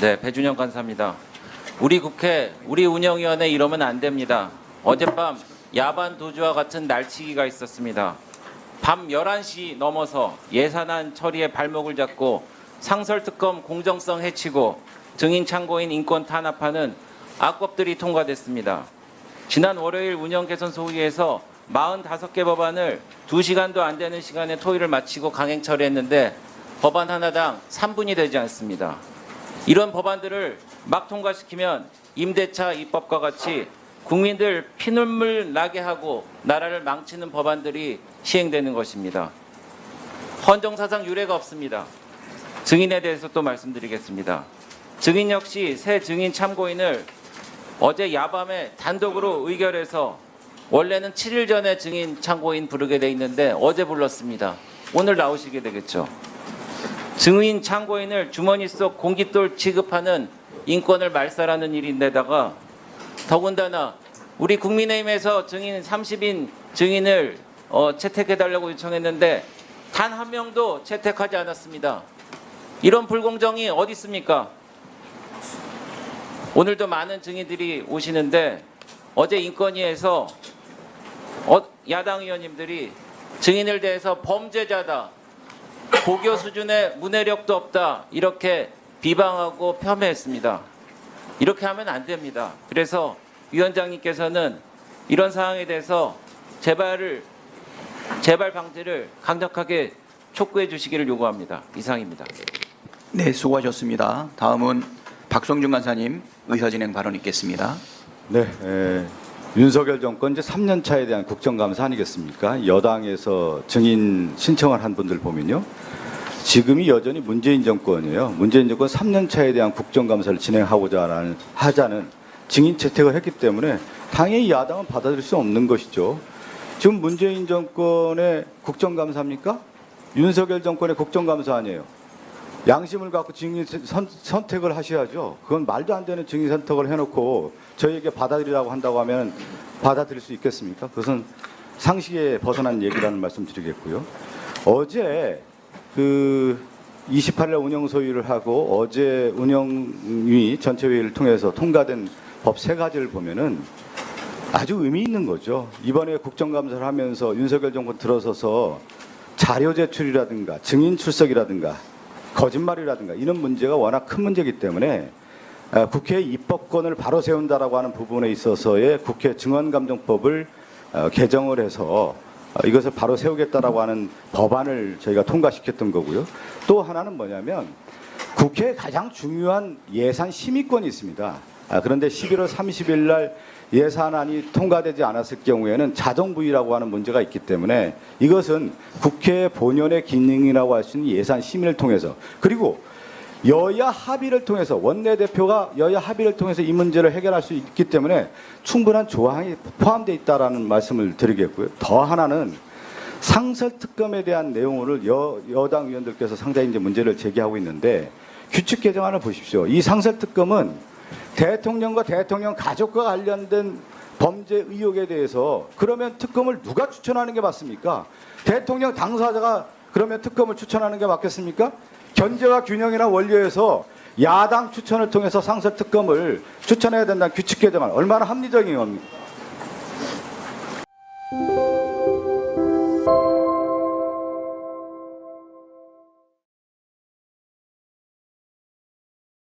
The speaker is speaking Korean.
네, 배준영 간사입니다. 우리 국회, 우리 운영위원회 이러면 안 됩니다. 어젯밤 야반 도주와 같은 날치기가 있었습니다. 밤 11시 넘어서 예산안 처리에 발목을 잡고 상설특검 공정성 해치고 증인 참고인 인권 탄압하는 악법들이 통과됐습니다. 지난 월요일 운영개선 소위에서 45개 법안을 2시간도 안 되는 시간에 토의를 마치고 강행 처리했는데 법안 하나당 3분이 되지 않습니다. 이런 법안들을 막 통과시키면 임대차 입법과 같이 국민들 피눈물 나게 하고 나라를 망치는 법안들이 시행되는 것입니다. 헌정사상 유례가 없습니다. 증인에 대해서 또 말씀드리겠습니다. 증인 역시 새 증인 참고인을 어제 야밤에 단독으로 의결해서 원래는 7일 전에 증인 참고인 부르게 돼 있는데 어제 불렀습니다. 오늘 나오시게 되겠죠. 증인 참고인을 주머니 속 공깃돌 취급하는 인권을 말살하는 일인데다가 더군다나 우리 국민의힘에서 증인 30인 증인을 채택해달라고 요청했는데 단 한 명도 채택하지 않았습니다. 이런 불공정이 어디 있습니까? 오늘도 많은 증인들이 오시는데 어제 인권위에서 야당 의원님들이 증인을 대해서 범죄자다, 고교 수준의 문해력도 없다 이렇게 비방하고 폄훼했습니다. 이렇게 하면 안 됩니다. 그래서 위원장님께서는 이런 상황에 대해서 재발 방지를 강력하게 촉구해 주시기를 요구합니다. 이상입니다. 네, 수고하셨습니다. 다음은 박성준 간사님 의사 진행 발언 있겠습니다. 네, 윤석열 정권 이제 3년 차에 대한 국정감사 아니겠습니까? 여당에서 증인 신청을 한 분들 보면요, 지금이 여전히 문재인 정권이에요. 문재인 정권 3년 차에 대한 국정감사를 진행하고자 하자는 증인 채택을 했기 때문에 당연히 야당은 받아들일 수 없는 것이죠. 지금 문재인 정권의 국정감사입니까? 윤석열 정권의 국정감사 아니에요. 양심을 갖고 증인 선택을 하셔야죠. 그건 말도 안 되는 증인 선택을 해놓고 저희에게 받아들이라고 한다고 하면 받아들일 수 있겠습니까? 그것은 상식에 벗어난 얘기라는 말씀 드리겠고요. 어제 28일 운영 소위를 하고 어제 운영위 전체 회의를 통해서 통과된 법 3가지를 보면은 아주 의미 있는 거죠. 이번에 국정감사를 하면서 윤석열 정권 들어서서 자료 제출이라든가 증인 출석이라든가 거짓말이라든가 이런 문제가 워낙 큰 문제이기 때문에 국회의 입법권을 바로 세운다라고 하는 부분에 있어서의 국회 증언감정법을 개정을 해서 이것을 바로 세우겠다라고 하는 법안을 저희가 통과시켰던 거고요. 또 하나는 뭐냐면 국회에 가장 중요한 예산 심의권이 있습니다. 그런데 11월 30일 날 예산안이 통과되지 않았을 경우에는 자정부의라고 하는 문제가 있기 때문에 이것은 국회 본연의 기능이라고 할 수 있는 예산 심의를 통해서, 그리고 여야 합의를 통해서 원내대표가 여야 합의를 통해서 이 문제를 해결할 수 있기 때문에 충분한 조항이 포함되어 있다라는 말씀을 드리겠고요. 더 하나는 상설특검에 대한 내용을 여당 의원들께서 상당히 이제 문제를 제기하고 있는데, 규칙 개정안을 보십시오. 이 상설특검은 대통령과 대통령 가족과 관련된 범죄 의혹에 대해서 그러면 특검을 누가 추천하는 게 맞습니까? 대통령 당사자가 그러면 특검을 추천하는 게 맞겠습니까? 견제와 균형이나 원리에서 야당 추천을 통해서 상설특검을 추천해야 된다는 규칙 개정안 얼마나 합리적인 겁니까?